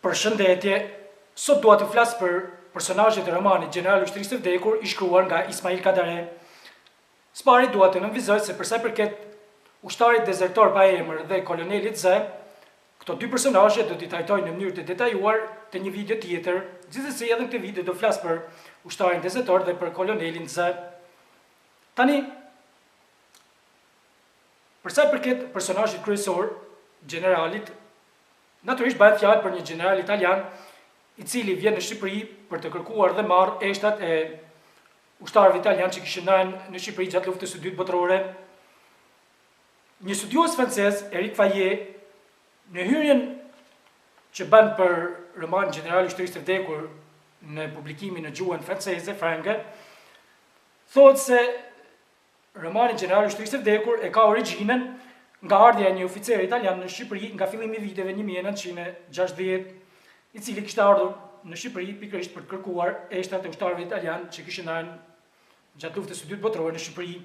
Përshëndetje, sot dua të flas për personazhet e romanit Gjenerali Ushtrisë të Vdekur i shkruar nga Ismail Kadare. Së pari dua të nënvizoj se për sa i përket ushtarit dezertor pa emër dhe kolonelit Z, këto dy personazhe do t'i trajtoj në mënyrë të detajuar të një video tjetër, gjithsesi edhe në këtë video do flas për ushtarin dezertor dhe për kolonelin Z. Tani, për sa i përket personazhit kryesor, Gjeneralit, natyrisht bëhet fjalë për një general italian i cili vjen në Shqipëri për të kërkuar dhe marrë eshtat e ushtarëve italian që kishin ndërë në Shqipëri gjatë luftës së dytë botërore. Një studios francez, Eric Fayet, në hyrjen që bën për romanin Gjenerali Ushtrisë të Vdekur në publikimin në gjuhën franceze, frange, thotë se romani Gjenerali Ushtrisë të Vdekur e ka origjinën nga ardhja e një oficer italian në Shqipëri nga fillimi i viteve 1960, i cili kishte ardhur në Shqipëri pikërisht për të kërkuar eshtat e ushtarëve italian që kishin ndërë gjatë luftës së dytë botërore në Shqipëri.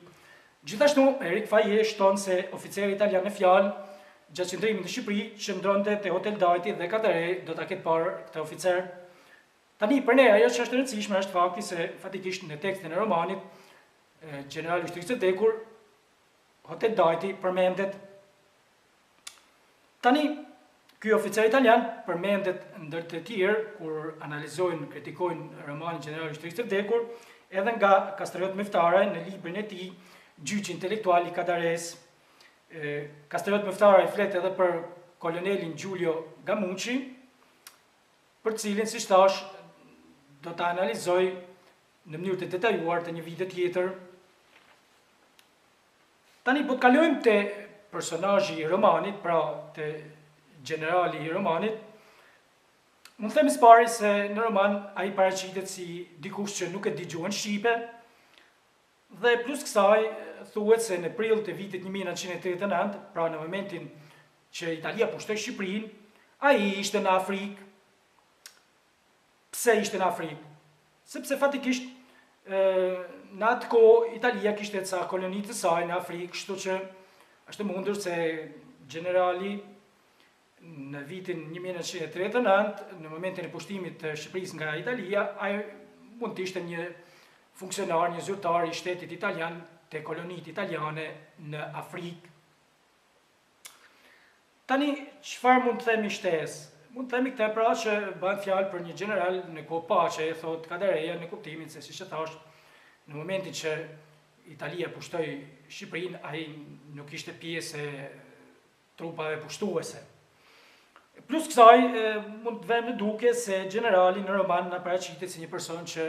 Gjithashtu, Eric Fayet shton se oficeri italian në fjalë gjatë qëndrimit në Shqipëri qëndronte te Hotel Dajti dhe Kadare do ta ketë parë këtë oficer. Tani për ne ajo që është e rëndësishme është fakti se fatikisht në tekstin e romanit Gjenerali Ushtrisë të Vdekur, Hotel Dajti përmendet. Tani, ky oficer italian përmendet ndër të tjerë kur analizojnë, kritikojnë romanin Gjenerali Ushtrisë të Vdekur, edhe nga Kastriot Mëftare në librin e tij Gjyqi intelektual i Kadares. Kastriot Mëftare flet edhe për kolonelin Giulio Gamucci, për cilin, siç thash, do ta analizoj në mënyrë të detajuar të një video tjetër. Tani po të kalojmë te personazhi i romanit, pra te generali i romanit. Mund të them së pari se në roman ai paraqitet si dikush që nuk e di gjuhën shqipe, dhe plus kësaj thuhet se në prill të vitit 1989, pra në momentin që Italia pushtoi Shqipërinë, ai ishte në Afrikë. Pse ishte në Afrikë? Sepse fatikisht në atë kohë Italia kishte ca koloni të saj në Afrikë, kështu që është e mundur se generali në vitin 1939, në momentin e pushtimit të Shqipërisë nga Italia, ai mund të ishte një funksionar, një zyrtar i shtetit italian te kolonitë italiane në Afrikë. Tani, çfarë mund të themi shtesë? Mund të themi këtë pra që bën fjalë për një general në kohë paqe, thot Kadareja, në kuptimin se siç e thash, në momentin që Italia pushtoi Shqipërinë, ai nuk ishte pjesë e trupave pushtuese. Plus kësaj, mund të vëmë në duke se generali në roman na paraqitet si një person që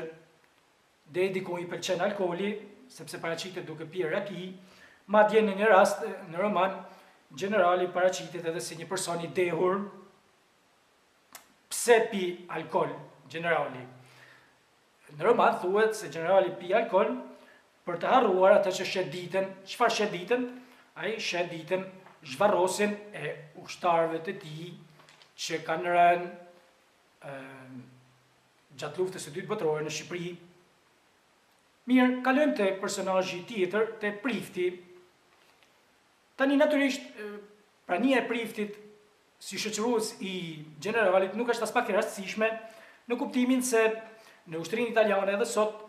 deri diku i pëlqen alkooli, sepse paraqitet duke pirë raki, madje në një rast në roman generali paraqitet edhe si një person i dehur. Pse pi alkool generali? Në roman thuhet se generali pi alkool për të harruar atë që shet ditën. Çfarë shet ditën? Ai shet ditën zhvarrosin e ushtarëve të tij që kanë rënë gjatë luftës së dytë botërore në Shqipëri. Mirë, kalojmë te personazhi tjetër, te prifti. Tani natyrisht prania e priftit si shoqërues i generalit nuk është as pak e rastësishme, në kuptimin se në ushtrinë italiane edhe sot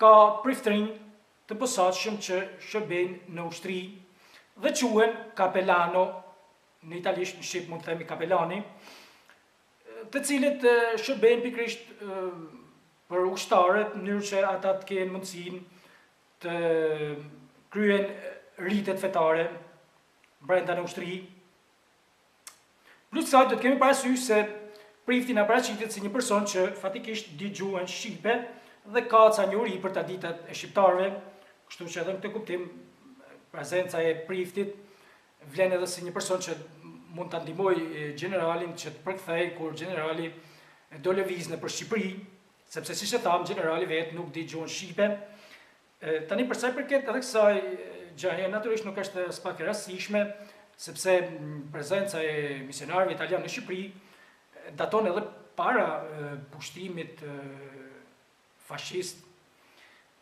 ka priftrinj të posaçëm që shërbejnë në ushtri dhe quhen capellano, në italisht në shqip mund të themi kapelani, të cilët shërbejnë pikërisht për ushtarët në mënyrë që ata të kenë mundësinë të kryejnë ritet fetare brenda në ushtri. Plus kësaj do të kemi parasysh se prifti na paraqitet si një person që fatikisht di gjuhën shqipe dhe ka ca njohuri për ta ditat e shqiptarëve, kështu që edhe në këtë kuptim prezenca e priftit vlen edhe si një person që mund ta ndihmojë generalin që të përkthej kur generali do lëviz nëpër Shqipëri, sepse siç e tham, generali vetë nuk di gjuhën shqipe. Tani për sa i përket edhe kësaj gjëje, natyrisht nuk është as pak e rastësishme, sepse prezenca e misionarëve italianë në Shqipëri daton edhe para pushtimit fashist,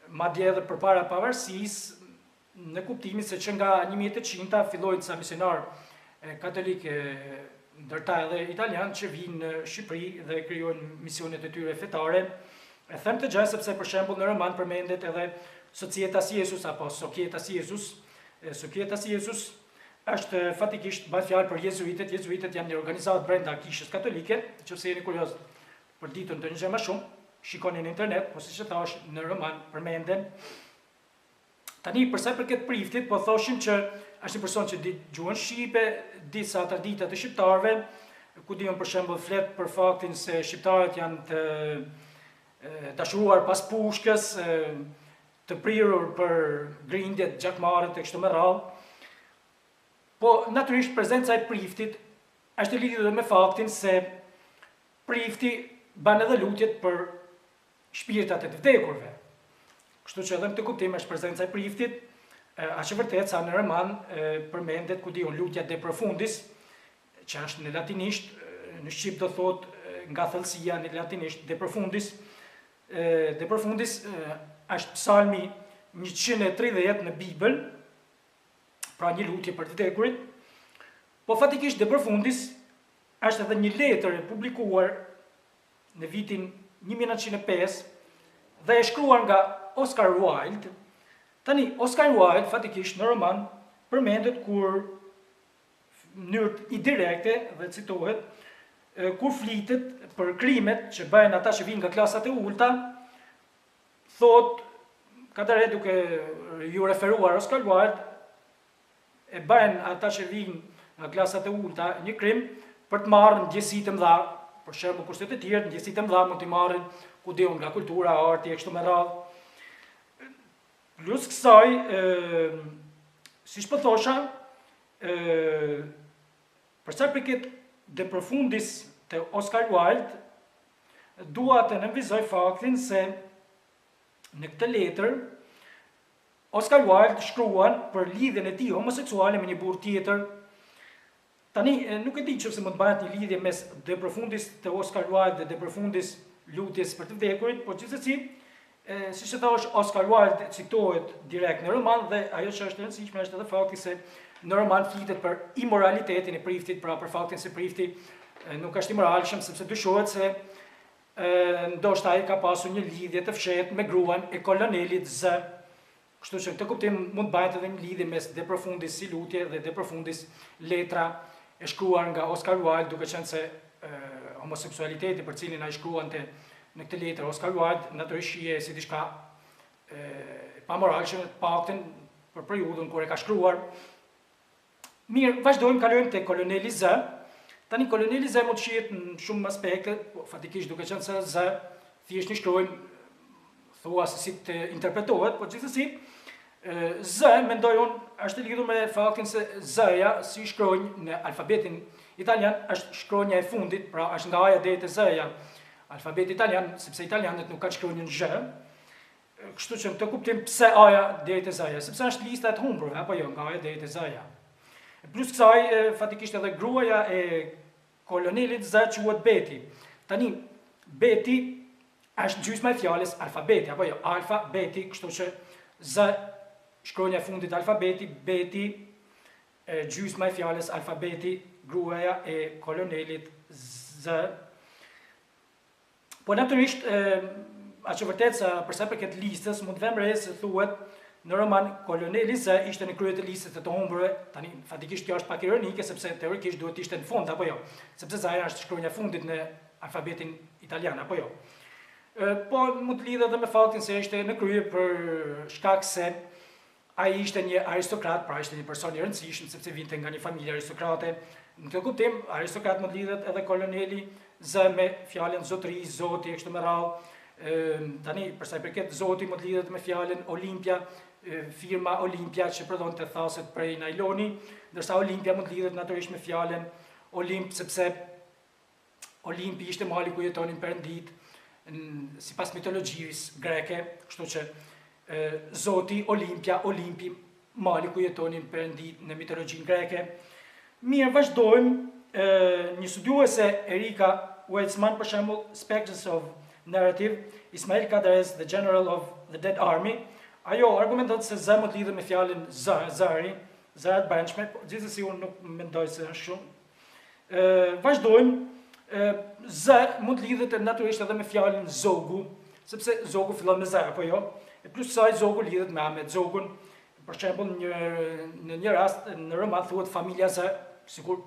madje edhe përpara pavarësisë, në kuptimin se që nga 1800-ta fillojnë ca misionar katolik ndërta edhe italianë që vinë në Shqipëri dhe krijojnë misionet e tyre fetare. E them të gjë sepse për shembull në roman përmendet edhe Societas Iesus apo Societas Iesus. Societas Iesus është fatikisht bëhet fjalë për jezuitet. Jezuitet janë një organizatë brenda Kishës Katolike, nëse jeni kurioz për ditën të një gjë më shumë, shikoni në internet, po siç e thash në roman përmenden. Tani përsa i përket priftit, po thoshin që është një person që di gjuhën shqipe, di sa tradita të shqiptarëve, ku diun për shembull flet për faktin se shqiptarët janë të dashuruar pas pushkës, të prirur për grindjet, gjakmarrët e kështu me radhë. Po natyrisht prezenca e priftit është e lidhur me faktin se prifti bën edhe lutjet për shpirtat e të vdekurve. Kështu që edhe në këtë kuptim është prezenca e priftit, aq e vërtet sa në roman përmendet ku diun lutja de profundis, që është në latinisht, në shqip do thotë nga thellësia në latinisht de profundis. De profundis është psalmi 130 në Bibël, pra një lutje për të vdekurit. Po fatikisht de profundis është edhe një letër e publikuar në vitin 1905 dhe e shkruar nga Oscar Wilde. Tani, Oscar Wilde fatikisht në roman përmendet kur në mënyrë indirekte dhe citohet kur flitet për krimet që bëhen ata që vinë nga klasat e ulta, thot Kadare duke ju referuar Oscar Wilde, e bëhen ata që vinë nga klasat e ulta një krim për të marrë ndjesitë të mëdha, për shembull kushtet e tjera, ndjesitë të mëdha mund t'i marrin ku diun nga kultura, arti e kështu me radhë. Plus kësaj, siç po thosha, për sa i përket de profundis të Oscar Wilde, dua të nënvizoj faktin se në këtë letër Oscar Wilde shkruan për lidhjen e tij homoseksuale me një burr tjetër. Tani nuk e di nëse mund të bëhet një lidhje mes de profundis të Oscar Wilde dhe de profundis lutjes për të vdekurit, por gjithsesi, siç e thash, Oscar Wilde citohet direkt në roman dhe ajo që është e rëndësishme është edhe fakti se në roman flitet për imoralitetin e priftit, pra për faktin se prifti nuk është imoralshëm sepse dyshohet se ndoshta ai ka pasur një lidhje të fshehtë me gruan e kolonelit Z. Kështu që në këtë kuptim mund të bëhet edhe një lidhje mes de profundis si lutje dhe de profundis letra e shkruar nga Oscar Wilde, duke qenë se homoseksualiteti për cilin ai shkruante në këtë letër Oscar Wilde natyrisht shihej si diçka pamoralshme, të paktën për periudhën kur e ka shkruar. Mirë, vazhdojmë, kalojmë te koloneli Z. Tani koloneli Z mund të shihet në shumë aspekte, fatikisht duke qenë se Z thjesht një shkruajmë thua se si të interpretohet, por gjithsesi Z mendoj unë është lidhur me faktin se Z-ja si shkruajnë në alfabetin italian është shkronja e fundit, pra është nga A-ja deri te Z-ja. Alfabeti italian, sepse italianët nuk kanë shkronjën Z. Kështu që në këtë kuptim pse A-ja deri te Z-ja, sepse është lista e të humburve, apo jo, nga A-ja deri te Z-ja. Plus kësaj, fatikisht edhe gruaja e kolonelit Z quhet Beti. Tani, Beti është gjysma e fjalës alfabeti, apo jo, alfa, beti, kështu që Z shkronja e fundit alfabeti, Beti, gjysma e fjalës alfabeti, gruaja e kolonelit Z. Po natyrisht, aq e vërtet sa përsa përket listës, mund të vëmë re se thuhet në roman koloneli Z ishte në krye të listës të humburve. Tani fatikisht kjo është pak ironike sepse teorikisht duhet të ishte në fund apo jo, sepse Z-ja është shkronja e fundit në alfabetin italian apo jo. Po mund të lidhet edhe me faktin se ishte në krye për shkak se ai ishte një aristokrat, pra ishte një person i rëndësishëm sepse vinte nga një familje aristokrate. Në këtë kuptim, aristokrat mund të lidhet edhe koloneli Z me fjalën zotëri, zoti e kështu me radhë. Tani përsa i përket zoti mund të lidhet me fjalën Olimpia, firma Olimpia që prodhonte thaset prej najloni, ndërsa Olimpia mund të lidhet natyrisht me fjalën Olimp sepse Olimpi ishte mali ku jetonin perëndit sipas mitologjisë greke, kështu që zoti Olimpia, Olimpi, mali ku jetonin perëndit në mitologjinë greke. Mirë, vazhdojmë. Një studiuese Erika Weizmann, për shembull, Spectres of Narrative, Ismail Kadare, The General of the Dead Army, ajo argumenton se Z mund të lidhet me fjalën zëri, zërat brendshme, gjithsesi unë nuk mendoj se është shumë. Vazhdojmë, z mund të lidhet natyrisht edhe me fjalën zogu, sepse zogu fillon me z apo jo. E plus kësaj zogu lidhet me Ahmet Zogun. Për shembull, në një rast në roman thuhet familja Z, sikur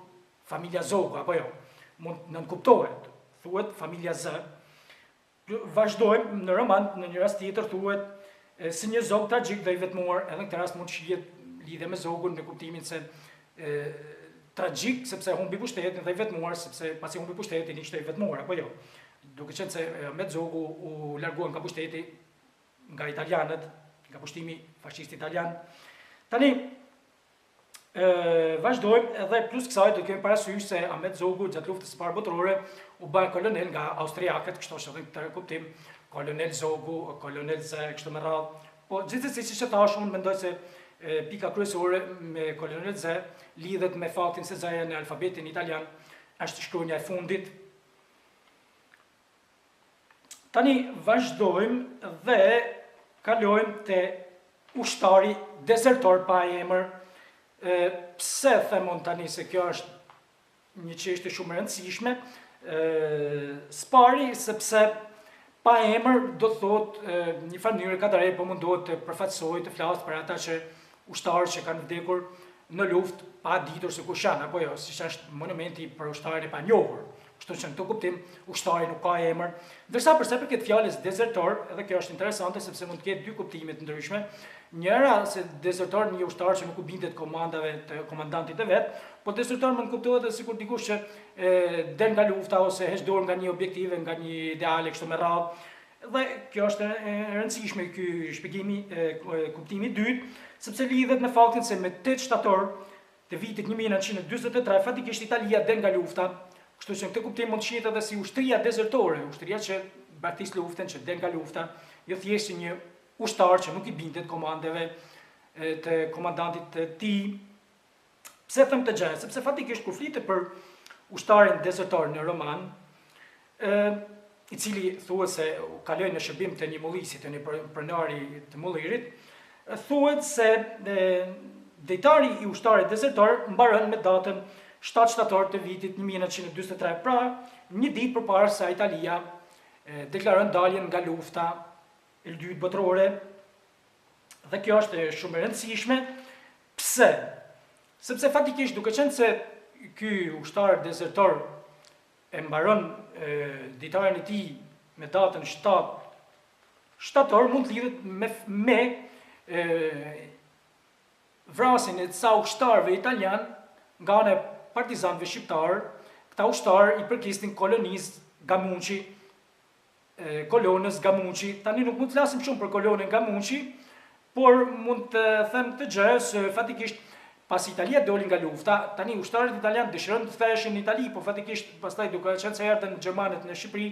familja Zogu apo jo. Mund nënkuptohet, thuhet familja Z. Vazhdojmë në roman, në një rast tjetër thuhet si një zog tragjik dhe i vetmuar, edhe në këtë rast mund të shihet lidhje me zogun në kuptimin se tragjik sepse humbi pushtetin dhe i vetmuar sepse pasi humbi pushtetin ishte i vetmuar apo jo. Duke qenë se Ahmet Zogu u larguan nga pushteti nga italianët, nga pushtimi fashist italian. Tani vazhdojmë edhe plus kësaj do të kemi parasysh se Ahmet Zogu gjatë luftës së parë botërore u bë kolonel nga austriakët, kështu është edhe këtë kuptim, kolonel Zogu, kolonel Z, kështu me radhë. Po gjithsesi siç e thash, unë mendoj se pika kryesore me kolonel Z lidhet me faktin se Z-ja në alfabetin italian është shkruanja e fundit. Tani vazhdojmë dhe kalojmë te ushtari dezertor pa emër. Pse themon tani se kjo është një çështje shumë e rëndësishme? Spari sepse pa emër do të thotë një mënyrë Kadare po mundohet të përfaqësojë të flasë për ata që ushtarët që kanë vdekur në luftë pa ditur se kush janë apo jo, siç është monumenti për ushtarin e panjohur. Kështu që në këtë kuptim ushtari nuk ka emër. Ndërsa përsa për këtë fjalës dezertor, edhe kjo është interesante sepse mund të ketë dy kuptime të ndryshme. Njëra se dezertor një ushtar që nuk u bindet komandave të komandantit e vet, po dezertor mund kuptohet edhe sikur dikush që del nga lufta ose heq dorë nga një objektive, nga një ideale kështu me radhë. Dhe kjo është e rëndësishme ky shpjegimi, kuptimi i dytë, sepse lidhet me faktin se me 8 shtator të vitit 1943 fatikisht Italia del nga lufta. Kështu që në këtë kuptim mund të shihet edhe si ushtria dezertore, ushtria që bartis luftën, që del nga lufta, jo thjesht si një ushtar që nuk i bindet komandeve të komandantit të tij. Pse them të gjë? Sepse fatikisht kur flitet për ushtarin dezertor në roman, i cili thuhet se u kaloi në shërbim të një mullisi, të një pronari të mullirit, thuhet se dejtari i ushtarit dezertor mbaron me datën 7 shtator të vitit 1943, pra një ditë përpara se Italia deklaron daljen nga lufta e dytë botërore. Dhe kjo është shumë e rëndësishme. Pse? Sepse fatikisht duke qenë se ky ushtar dezertor e mbaron ditarin e tij me datën 7 shtator, mund të lidhet me vrasin e disa ushtarëve italian nga ana e partizanëve shqiptar. Këta ushtarë i përkisnin kolonisë Gamuçi, kolonës Gamuçi. Tani nuk mund të flasim shumë për kolonën Gamuçi, por mund të them të gjë se fatikisht pas Italia doli nga lufta, tani ushtarët italianë dëshirojnë të ktheheshin në Itali, po fatikisht pastaj duke qenë se erdhën gjermanët në Shqipëri,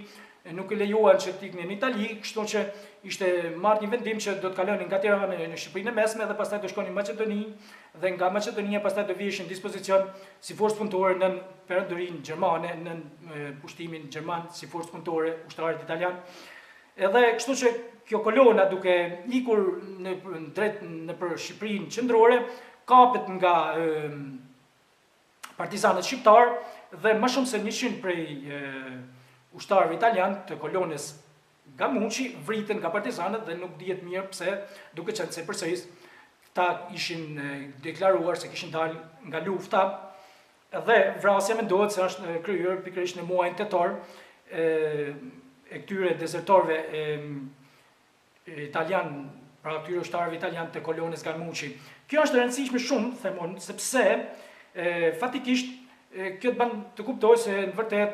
nuk i lejuan që të iknin në Itali, kështu që ishte marrë një vendim që do të kalonin nga Tirana në Shqipërinë e Mesme dhe pastaj do shkonin në Maqedoni, dhe nga Maqedonia pastaj do viheshin në dispozicion si forcë punëtore në perandorinë gjermane, në pushtimin gjerman si forcë punëtore ushtarët italian. Edhe kështu që kjo kolona duke ikur nëpër Shqipërinë qendrore, kapet nga partizanët shqiptar dhe më shumë se 100 prej ushtarëve italian të kolonës Gamuçi vriten nga partizanët dhe nuk dihet mirë pse, duke qenë se përsëris ta ishin deklaruar se kishin dalë nga lufta, dhe vrasja mendohet se është kryer pikërisht në muajin tetor e këtyre dezertorëve italian, pra këtyre ushtarëve italian të kolonës Gamuçi. Kjo është e rëndësishme shumë, themon, sepse fatikisht kjo të bën të kuptoj se në vërtet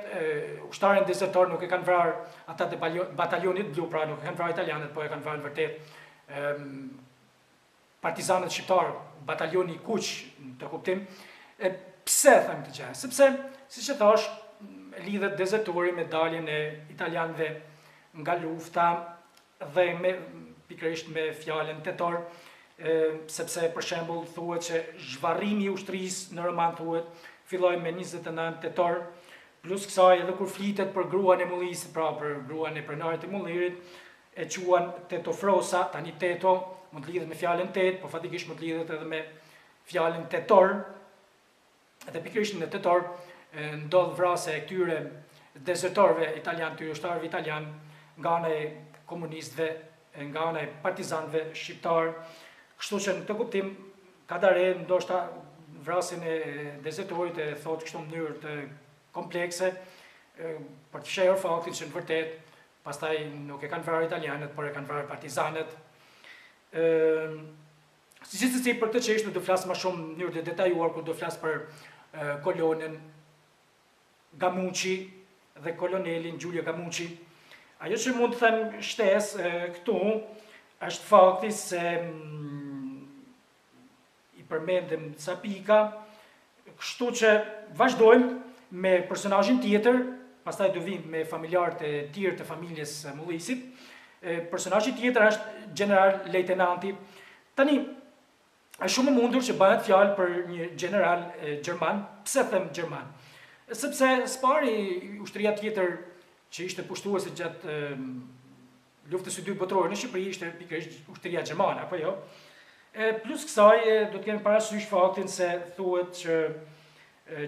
ushtarin dezertor nuk e kanë vrarë ata të batalionit blu, pra nuk e kanë vrarë italianët, po e kanë vrarë në vërtet partizanët shqiptar, batalioni kuq të kuptim. Pse them këtë gjë? Sepse, siç e thash, lidhet dezertori me daljen e italianëve nga lufta dhe pikërisht me fjalën tetor. Sepse për shembull thuhet që zhvarrimi i ushtrisë në roman thuhet filloi me 29 tetor, plus kësaj edhe kur flitet për gruan e mullisit, pra për gruan e pronarit të mullirit, e quan tetofrosa, tani teto mund të lidhet me fjalën tet, po fatikisht mund të lidhet edhe me fjalën tetor. Dhe pikërisht në tetor ndodh vrasje e këtyre dezertorëve italian, këtyre ushtarëve italian, nga ana e komunistëve, nga ana e partizanëve shqiptar. Kështu që në këtë kuptim Kadare ndoshta vrasjen e dezertorit e thotë kështu në mënyrë të komplekse, për të fshehur faktin që në vërtet pastaj nuk e kanë vrarë italianët, por e kanë vrarë partizanët. Gjithsesi për këtë çështje do flas më shumë në mënyrë të detajuar kur do flas për kolonin Gamuçi dhe kolonelin Giulio Gamuçi. Ajo që mund të them shtesë këtu është fakti se i përmendëm ca pika, kështu që vazhdojmë me personazhin tjetër, pastaj do vim me familjarët e tjerë të familjes Mullisit. Personazhi tjetër është Gjeneral Lejtenanti. Tani, është shumë e mundur që bëhet fjalë për një general gjerman. Pse them gjerman? Sepse spari ushtria tjetër që ishte pushtuese gjatë luftës së dytë botërore në Shqipëri ishte pikërisht ushtria gjermane, apo jo? Plus kësaj, do të kemi parasysh faktin se thuhet që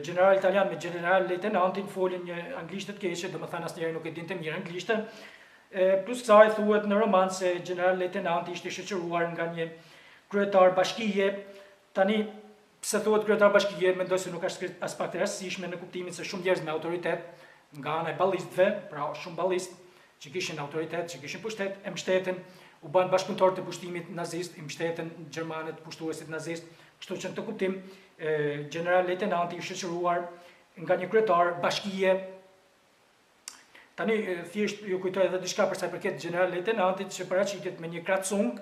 general italian me general lejtenantin folin një anglisht të keqe, domethënë asnjëherë nuk e dinte mirë anglishtën. Plus kësaj thuhet në roman se general lejtenanti ishte shoqëruar nga një kryetar bashkie. Tani, pse thuhet kryetar bashkie, mendoj se nuk është as pak të rastësishme në kuptimin se shumë njerëz me autoritet nga ana e ballistëve, pra shumë ballistë që kishin autoritet, që kishin pushtet, e mbështetën, u bën bashkëpunëtor të pushtimit nazist, i mbështetën gjermanët pushtuesit nazist. Kështu që në këtë kuptim, general lejtenanti i shoqëruar nga një kryetar bashkie. Tani thjesht ju kujtoj edhe diçka për sa i përket general lejtenantit që paraqitet me një krah cung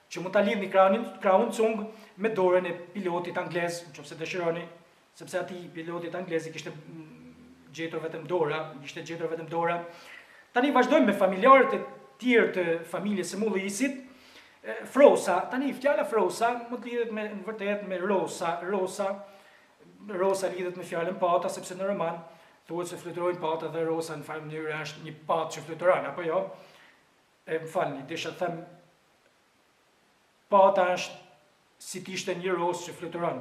që mund ta lidhni krahun cung me dorën e pilotit anglez, nëse dëshironi, sepse aty pilotit anglez i kishte gjetur vetëm dora, ishte gjetur vetëm dora. Tani vazhdojmë me familjarët e tjerë të familjes së Mullisit. Frosa, tani fjala Frosa mund të lidhet në vërtet me Rosa. Rosa lidhet me fjalën pata, sepse në roman thuhet se fluturojnë pata dhe Rosa në fakt mënyrë është një patë që fluturon, apo jo? Më falni, desha të them pata është si të ishte një rosë që fluturon.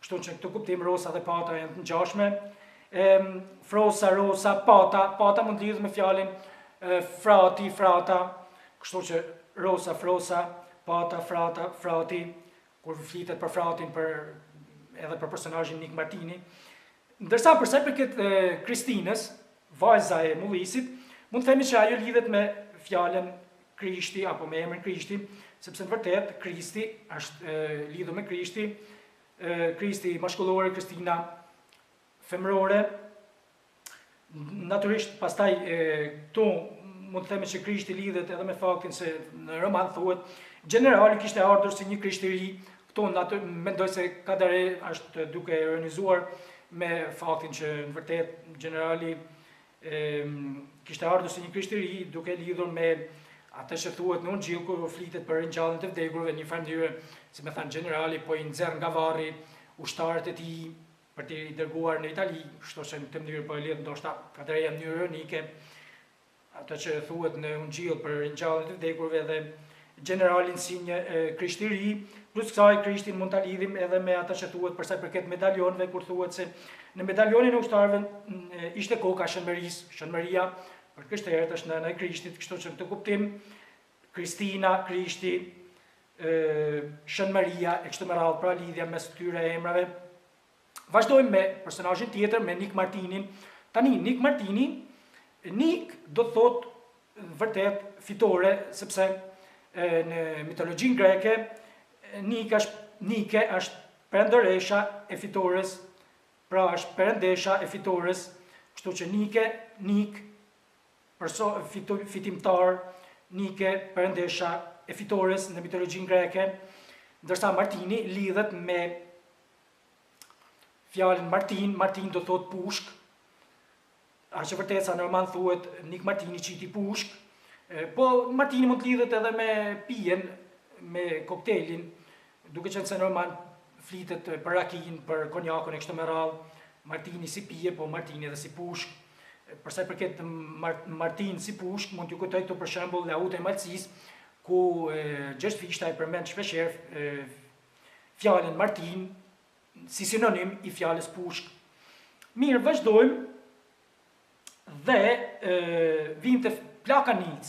Kështu që në këtë kuptim Rosa dhe pata janë të ngjashme. Frosa, Rosa, pata mund të lidhet me fjalën frati, frata. Kështu që Rosa, Frosa, pata, frata, frati, kur flitet për fratin, edhe për personazhin Nik Martini. Ndërsa përsa i përket Kristinës, vajza e Mullisit, mund të themi që ajo lidhet me fjalën Krishti apo me emrin Krishti, sepse në vërtet Krishti është lidhur me Krishti, Krishti mashkullore, Kristina femërore. Natyrisht pastaj këtu mund të themi që Krishti lidhet edhe me faktin se në roman thuhet Gjenerali kishte ardhur si një Krisht i ri. Këtu mendoj se Kadare është duke ironizuar me faktin që në vërtet Gjenerali kishte ardhur si një Krisht i ri, duke lidhur me atë që thuhet në Ungjil kur flitet për ringjalljen e vdekurve, një farë mënyrë, si më thënë Gjenerali po i nxjerr nga varri ushtarët e tij për t'i dërguar në Itali, kështu që në këtë mënyrë po e lidh ndoshta Kadare në mënyrë ironike atë që thuhet në Ungjil për ringjalljen e vdekurve dhe Gjeneralin si një Krisht i ri. Plus kësaj Krishtin mund ta lidhim edhe me atë që thuhet për sa i përket medaljonëve, kur thuhet se në medaljonin e ushtarëve ishte koka shënmërisë, shënmëria për krishterët është nëna e Krishtit, kështu që në këtë kuptim Kristina, Krishti, shënmëria e kështu me radhë, pra lidhja mes këtyre emrave. Vazhdojmë me personazhin tjetër, me Nik Martinin. Tani Nik Martini, Nik do thot vërtet fitore, sepse në mitologjinë greke Nike është perëndëresha e fitores, pra është perëndesha e fitores, kështu që Nik, fitimtar, Nike, perëndesha e fitores në mitologjinë greke, ndërsa Martini lidhet me fjalën Martin do thot pushk, aq vërtet sa në roman thuhet Nik Martini qiti pushk, po Martini mund të lidhet edhe me pijen, me koktelin, duke qenë se në roman flitet për rakin, për konjakun e kështu me radhë, Martini si pije, po Martini edhe si pushk. Për sa i përket Martin si pushk, mund t'ju kujtoj këtu për shembull Laute e Malcis, ku Gjergj Fishta e përmend shpeshherë fjalën Martin si sinonim i fjalës pushk. Mirë, vazhdojmë dhe vim të plaka NEEDS.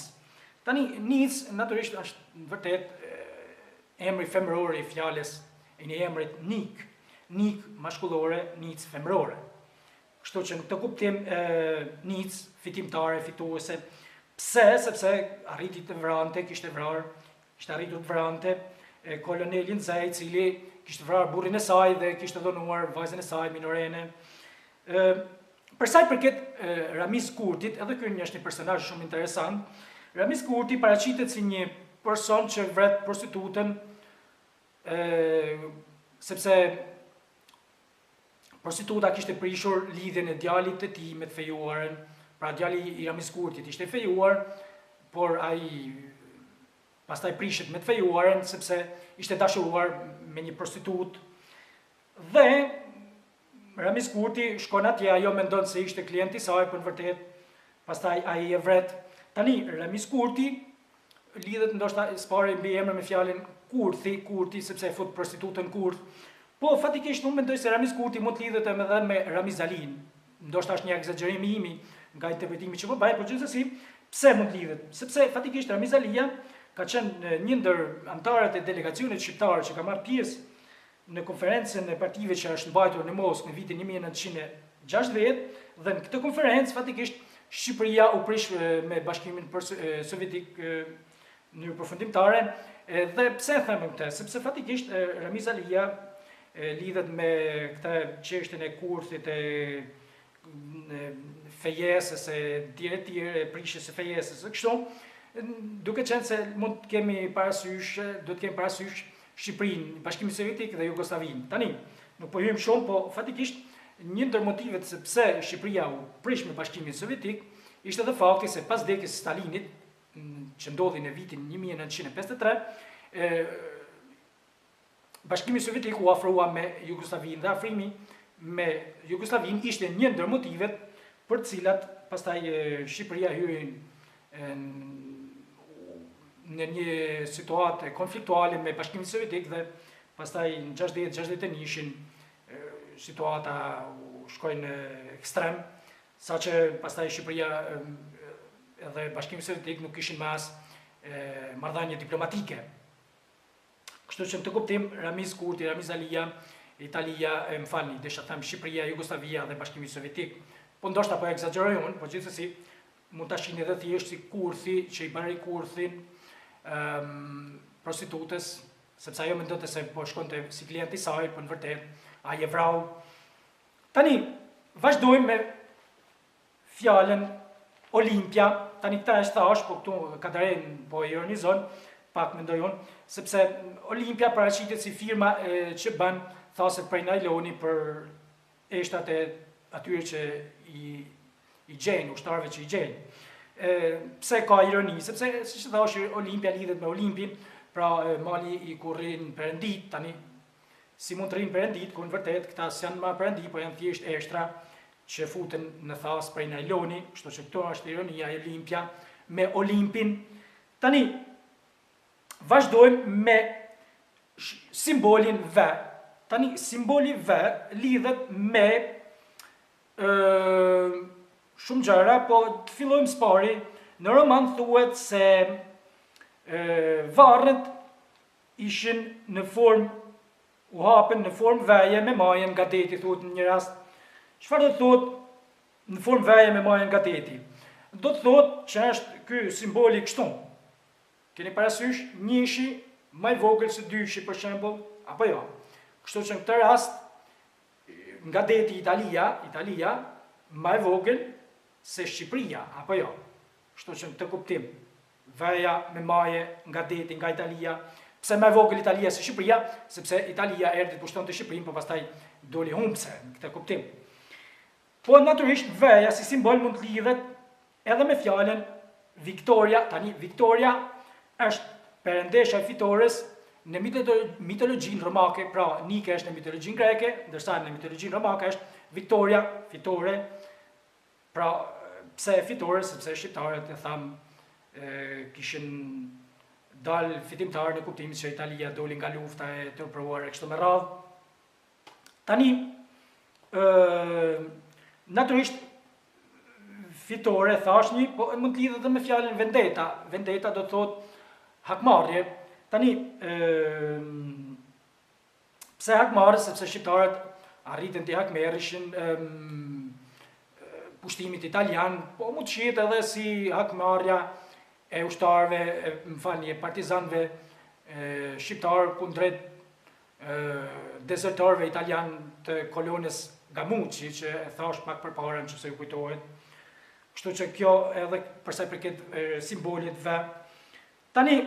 Tani, NEEDS, naturisht, është vërtet emri femëror i fjales e një emrit NIK. NIK mashkullore, NEEDS femërore. Kështu që në këtë kuptim NEEDS, fitimtare, fituese. Pse? Sepse arriti të vrante, kishte arritur të vrante kolonelin Zej, cili kishte vrarë burrin e saj dhe kishte dhunuar vajzën e saj minorene. Për sa i përket Ramiz Kurtit, edhe ky është një personazh shumë interesant. Ramiz Kurti paraqitet si një person që vret prostitutën sepse prostituta kishte prishur lidhjen e djalit të tij me të fejuaren. Pra djali i Ramiz Kurtit ishte fejuar, por ai pastaj prishet me të fejuaren sepse ishte dashuruar me një prostitut. Dhe Ramiz Kurti shkon atje, ajo mendon se ishte klienti i saj, por në vërtet pastaj ai e vret. Tani Ramiz Kurti lidhet ndoshta s'pare mbi emrin me fjalën Kurti sepse e fut prostitutën kurth. Po fatikisht unë mendoj se Ramiz Kurti mund të lidhet edhe me Ramiz Alin. Ndoshta është një egzagerim i imi nga interpretimi që po bëj, por gjithsesi pse mund të lidhet? Sepse fatikisht Ramiz Alia ka qenë një ndër antarët e delegacionit shqiptar që ka marrë pjesë në konferencën e partive që është mbajtur në Moskë në vitin 1960 dhe në këtë konferencë fatikisht Shqipëria u prish me Bashkimin Sovjetik në përfundimtare. Dhe pse e them këtë? Sepse fatikisht Ramiz Alia lidhet me këtë çështjen e kurthit, e fejesës, e tjere, prishjes së fejesës, kështu. Duke qenë se mund të kemi parasysh Shqipërinë, Bashkimin Sovjetik dhe Jugosllavinë. Tani, nuk po hyjmë shumë, po fatikisht një ndër motivet se pse Shqipëria u prish me Bashkimin Sovjetik ishte edhe fakti se pas vdekjes së Stalinit, që ndodhi në vitin 1953, Bashkimi Sovjetik u afrua me Jugosllavinë dhe afrimi me Jugosllavinë ishte një ndër motivet për të cilat pastaj Shqipëria hyi në një situatë konfliktuale me Bashkimin Sovjetik dhe pastaj në 60-61 situata u shkoi në ekstrem, saqë pastaj Shqipëria edhe Bashkimi Sovjetik nuk kishin më as marrëdhënie diplomatike. Kështu që në të kuptim Ramiz Kurti, Ramiz Alia, Italia, desha them Shqipëria, Jugoslavia dhe Bashkimi Sovjetik. Po ndoshta po egzagjeroj unë, po gjithsesi mund ta shihni edhe thjesht si kurthi që i bëri kurthin prostitutës, sepse ajo mendonte se po shkonte si klient i saj, po në vërtet ai e vrau. Tani vazhdojmë me fjalën Olimpia. Tani këta është thash, po këtu Kadare po ironizon, pak mendoj unë, sepse Olimpia paraqitet si firma që bën thasë prej najloni për eshtat e atyre që i gjejnë, ushtarëve që i gjejnë. Pse ka ironi? Sepse, si që thash, Olimpia lidhet me Olimpin, pra mali i ku rrin Perëndit, tani si mund të rrin Perëndit, ku në vërtet këta s'janë ma Perëndi, po janë thjesht eshtra që futen në thasë prej najloni, kështu që këto është ironia e Olimpia me Olimpin. Tani, vazhdojmë me simbolin V. Tani, simboli V lidhet me shumë gjëra, po të fillojmë s'pari. Në roman thuhet se varret ishin në formë, u hapen në formë veje me majën nga deti, thuhet në një rast. Çfarë do të thotë në formë veje me majën nga deti? Do të thotë që është ky simboli kështu. Keni parasysh njëshi më i vogël se dyshi për shembull, apo jo? Kështu që në këtë rast nga deti Italia më e vogël se Shqipëria, apo jo? Kështu që në këtë kuptim, veja me maje nga deti nga Italia. Pse më e vogël Italia se Shqipëria? Sepse Italia erdhi të pushtonte Shqipërinë, por pastaj doli humbse në këtë kuptim. Po natyrisht veja si simbol mund të lidhet edhe me fjalën Victoria. Tani Victoria është perëndesha e fitores në mitologjinë romake, pra Nike është në mitologjinë greke, ndërsa në mitologjinë romake është Victoria, fitore. Pra pse fitore? Sepse shqiptarët e tham kishin dal fitimtar në kuptimin që Italia doli nga lufta e tërpëruar e kështu me radhë. Tani Natyrisht fitore thashni, po mund të lidhet edhe me fjalën vendeta. Vendeta do të thotë hakmarrje. Tani pse hakmarrje? Sepse shqiptarët arritën të hakmerrishin pushtimit italian, po mund të shihet edhe si hakmarrja e ushtarëve, e partizanëve shqiptar kundrejt dezertorëve italian të kolonës Gamuçi, që e thash pak përpara nëse ju kujtohet. Kështu që kjo edhe për sa i përket simbolit ve. Tani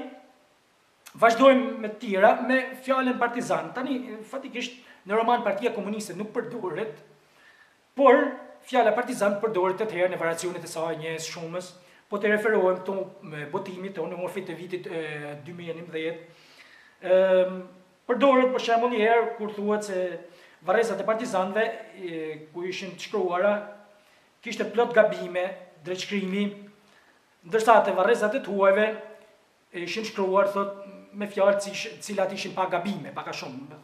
vazhdojmë me të tjera me fjalën partizan. Tani fatikisht në roman Partia Komuniste nuk përdoret, por fjala partizan përdoret të herë në variacionet e saj njerëz shumës, po të referohem këtu me botimit tonë në morfit të vitit 2011. Përdoret për shembull një herë kur thuhet se varrezat e partizanëve ku ishin të shkruara kishte plot gabime, drejtshkrimi, ndërsa te varrezat e tuajve ishin shkruar thot me fjalë të cilat ishin pa gabime, pak a shumë,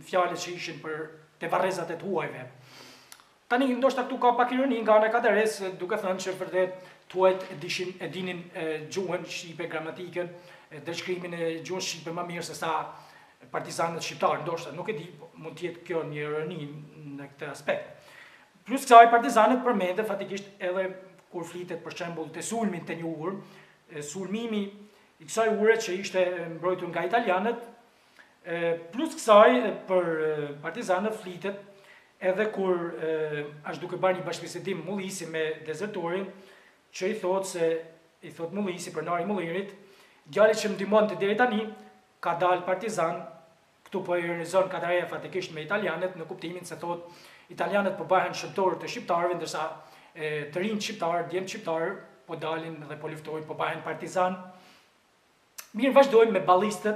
fjalët që ishin për te varrezat e tuajve. Tani ndoshta këtu ka pak ironi nga ana e Kadares, duke thënë që vërtet tuajt e dinin gjuhën shqipe, gramatikën, drejtshkrimin e gjuhës shqipe më mirë se sa partizanët shqiptarë, ndoshta nuk e di, mund të jetë kjo një ironi në këtë aspekt. Plus kësaj partizanët përmenden fatikisht edhe kur flitet për shembull te sulmin të njohur, sulmimi i kësaj ure që ishte mbrojtur nga italianët. Plus kësaj për partizanët flitet edhe kur është duke bërë një bashkëbisedim Mullisi me dezertorin, që i thot Mullisi, pronari i Mullinit, djali që më ndihmonte deri tani ka dalë partizan. Këtu po ironizon Kadare fatikisht me italianët në kuptimin se thot italianët po bëhen shëmtorë të shqiptarëve, ndërsa të rinj shqiptarë, djemt shqiptarë po dalin dhe po luftojnë, po bëhen partizan. Mirë, vazhdojmë me ballistët.